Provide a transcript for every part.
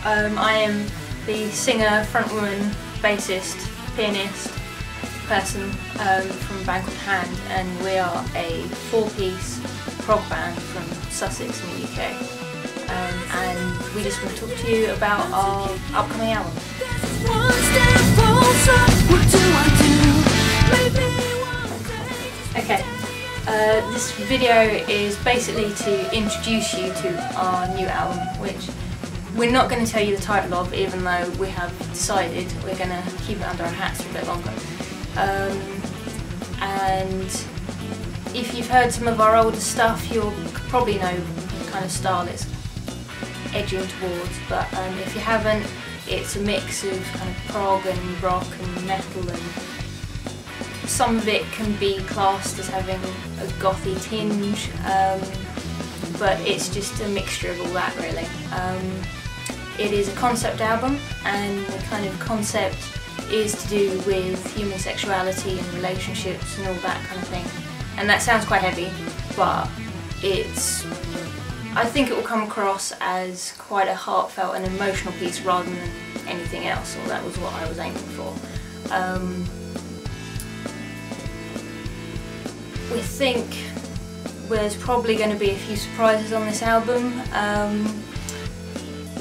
I am the singer, frontwoman, bassist, pianist person from a band called hAND, and we are a 4-piece prog band from Sussex in the UK. And we just want to talk to you about our upcoming album. Okay, this video is basically to introduce you to our new album, which we're not going to tell you the title of, even though we have decided we're going to keep it under our hats for a bit longer. And if you've heard some of our older stuff, you'll probably know the kind of style it's edging towards, but if you haven't, it's a mix of kind of prog and rock and metal, and some of it can be classed as having a gothy tinge, but it's just a mixture of all that really. It is a concept album, and the kind of concept is to do with human sexuality and relationships and all that kind of thing. And that sounds quite heavy, but I think it will come across as quite a heartfelt and emotional piece rather than anything else, or that was what I was aiming for. We think there's probably going to be a few surprises on this album.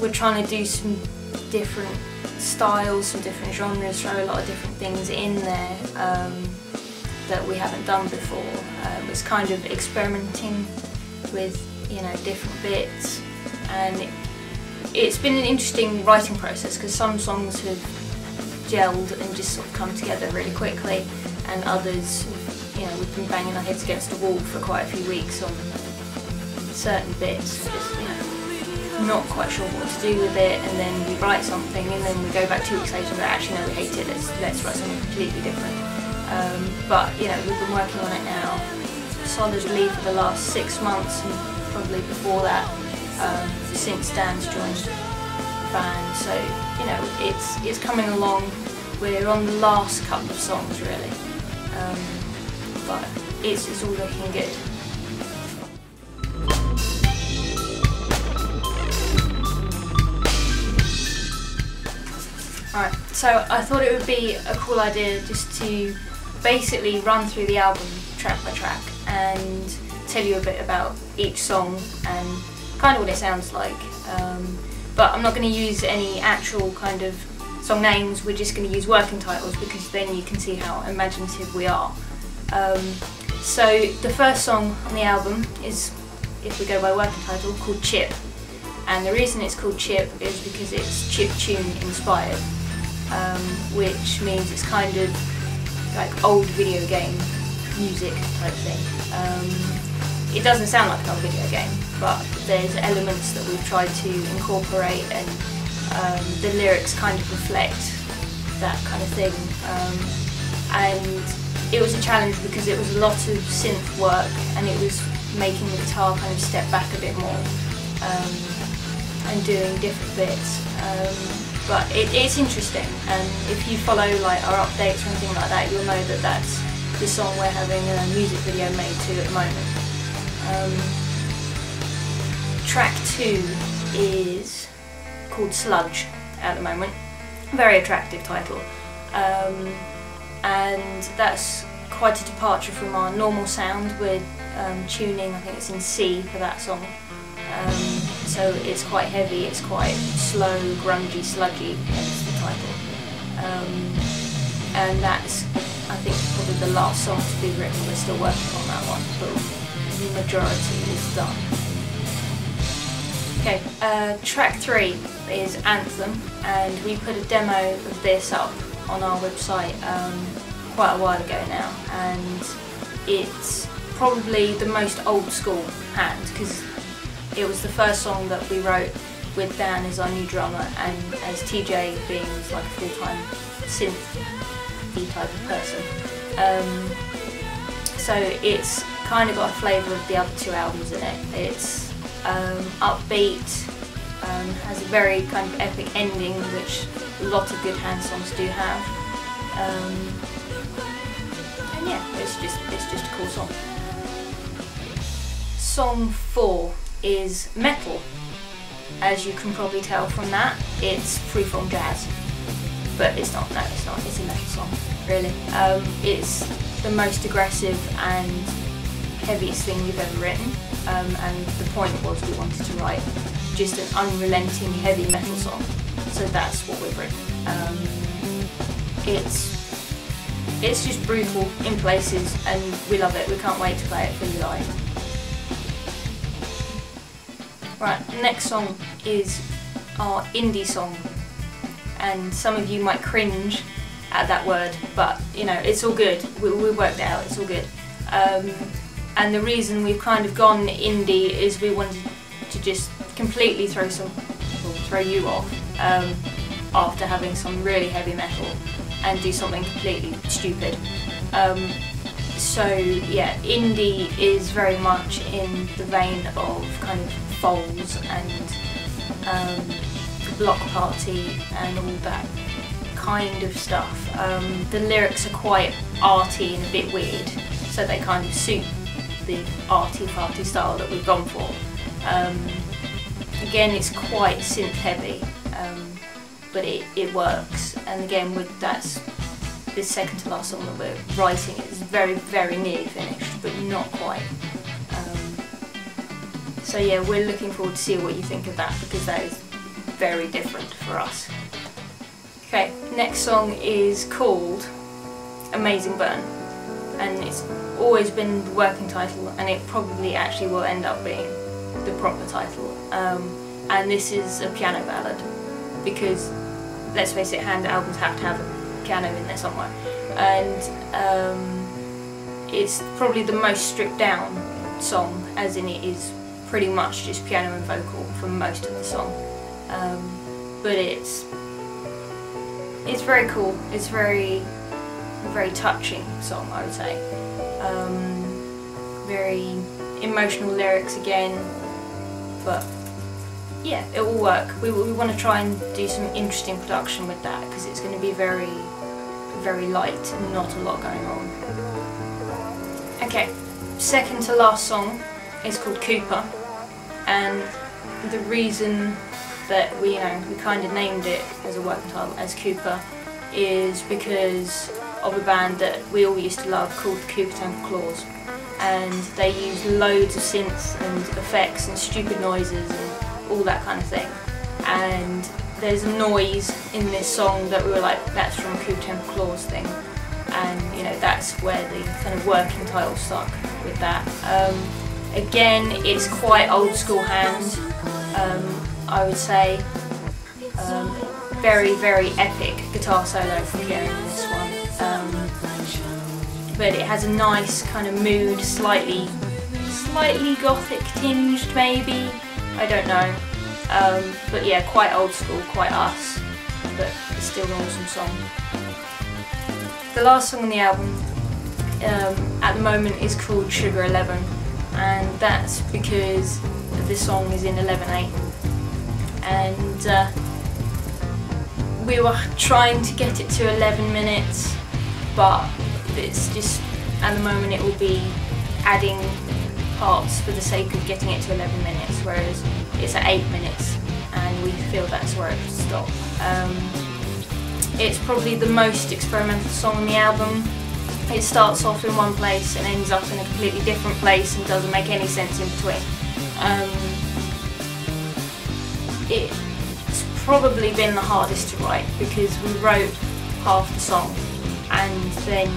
We're trying to do some different styles, some different genres, throw a lot of different things in there that we haven't done before. It's kind of experimenting with, you know, different bits, and it's been an interesting writing process because some songs have gelled and just sort of come together really quickly, and others, you know, we've been banging our heads against the wall for quite a few weeks on certain bits, just, you know, not quite sure what to do with it, and then we write something and then we go back 2 weeks later and go, actually no, we hate it, let's write something completely different. But you know, we've been working on it now solidly for the last 6 months, and probably before that, since Dan's joined the band. So you know, it's coming along. We're on the last couple of songs really, but it's all looking good. Alright, so I thought it would be a cool idea just to basically run through the album track by track and tell you a bit about each song and kind of what it sounds like. But I'm not going to use any actual kind of song names, we're just going to use working titles because then you can see how imaginative we are. So the first song on the album is, if we go by working title, called Chip. And the reason it's called Chip is because it's chiptune inspired, which means it's kind of like old video game music type thing. It doesn't sound like an old video game, but there's elements that we've tried to incorporate, and the lyrics kind of reflect that kind of thing. And it was a challenge because it was a lot of synth work, and it was making the guitar kind of step back a bit more. And doing different bits, but it's interesting, and if you follow like our updates or anything like that, you'll know that that's the song we're having a music video made to at the moment. Track 2 is called Sludge at the moment, very attractive title, and that's quite a departure from our normal sound. We're tuning, I think it's in C for that song. So it's quite heavy, it's quite slow, grungy, sludgy, hence the title. And that's, I think, probably the last song to be written. We're still working on that one, but the majority is done. Okay, track 3 is Anthem, and we put a demo of this up on our website quite a while ago now, and it's probably the most old school hAND, because it was the first song that we wrote with Dan as our new drummer, and as TJ being like a full-time synth-y type of person. So it's kind of got a flavour of the other 2 albums in it. It's upbeat, has a very kind of epic ending, which a lot of good hAND songs do have. And yeah, it's just a cool song. Song 4 is Metal, as you can probably tell from that, it's freeform jazz. But it's not, no it's not, it's a metal song, really. It's the most aggressive and heaviest thing we've ever written, and the point was we wanted to write just an unrelenting heavy metal song, so that's what we've written. It's just brutal in places and we love it, we can't wait to play it for you live. Right, the next song is our indie song, and some of you might cringe at that word, but you know, it's all good, we worked it out, it's all good. And the reason we've kind of gone indie is we wanted to just completely throw you off after having some really heavy metal and do something completely stupid. So yeah, indie is very much in the vein of kind of Foals and Block Party and all that kind of stuff. The lyrics are quite arty and a bit weird, so they kind of suit the arty party style that we've gone for. Again, it's quite synth heavy, but it works. And again, that's this second to last song that we're writing. It's very, very nearly finished, but not quite. So yeah, we're looking forward to see what you think of that, because that is very different for us. Okay, next song is called Amazing Burn, and it's always been the working title, and it probably actually will end up being the proper title. And this is a piano ballad, because let's face it, hAND albums have to have a piano in there somewhere, and it's probably the most stripped down song, as in it is pretty much just piano and vocal for most of the song. But it's very cool. It's very touching song, I would say. Very emotional lyrics again, but yeah, it will work. We want to try and do some interesting production with that, because it's going to be very, very light and not a lot going on. Okay, second to last song is called Cooper, and the reason that we kind of named it as a working title as Cooper is because of a band that we all used to love called the Cooper Temple Claws, and they use loads of synths and effects and stupid noises and all that kind of thing. And there's a noise in this song that we were like, that's from Cooper Temple Claws thing, and you know, that's where the kind of working title stuck with that. Again, it's quite old school hAND, I would say. Very, very epic guitar solo from Gary in this one. But it has a nice kind of mood, slightly gothic tinged maybe, I don't know. But yeah, quite old school, quite us, but it's still an awesome song. The last song on the album at the moment is called Sugar 11, and that's because this song is in 11/8, and we were trying to get it to 11 minutes, but it's just, at the moment it will be adding parts for the sake of getting it to 11 minutes, whereas it's at 8 minutes and we feel that's where it should stop. It's probably the most experimental song on the album. It starts off in one place and ends up in a completely different place and doesn't make any sense in between. It's probably been the hardest to write, because we wrote half the song and then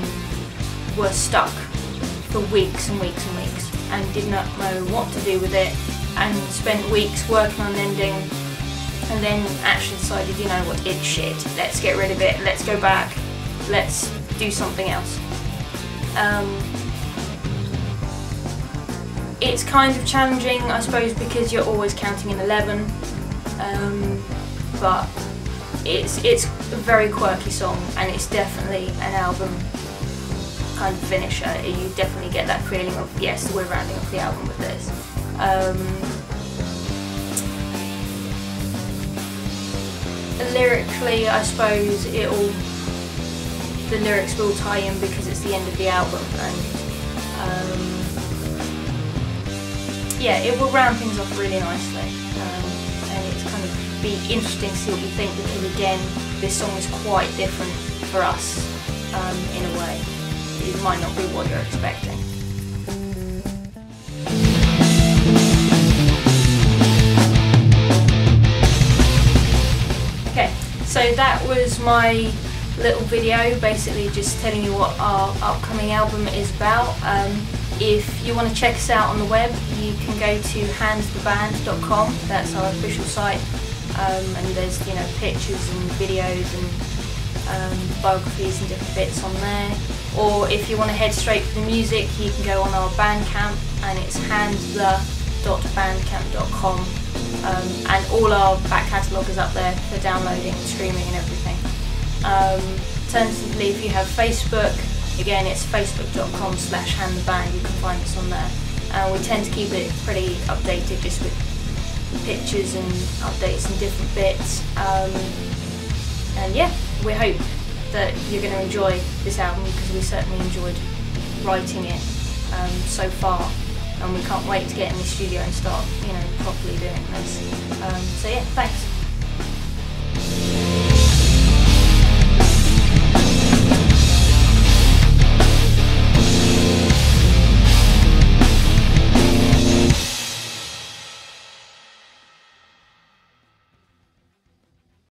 were stuck for weeks and weeks and weeks and did not know what to do with it, and spent weeks working on an ending, and then actually decided, you know what, it's shit, let's get rid of it, let's go back, let's do something else. It's kind of challenging, I suppose, because you're always counting in 11, but it's a very quirky song, and it's definitely an album kind of finisher. You definitely get that feeling of, yes, we're rounding off the album with this. Lyrically, I suppose the lyrics will tie in because it's the end of the album, and yeah, it will round things off really nicely. and it's kind of be interesting to see what you think, because again, this song is quite different for us in a way. It might not be what you're expecting. Okay, so that was my little video, basically just telling you what our upcoming album is about. If you want to check us out on the web, you can go to handtheband.com. That's our official site, and there's pictures and videos and biographies and different bits on there. Or if you want to head straight for the music, you can go on our Bandcamp, and it's handthe.bandcamp.com, and all our back catalogue is up there for downloading, streaming and everything. Alternatively, if you have Facebook, again it's facebook.com/handtheband, you can find us on there. We tend to keep it pretty updated, just with pictures and updates and different bits. And yeah, we hope that you're going to enjoy this album, because we certainly enjoyed writing it so far, and we can't wait to get in the studio and start properly doing this. So yeah, thanks.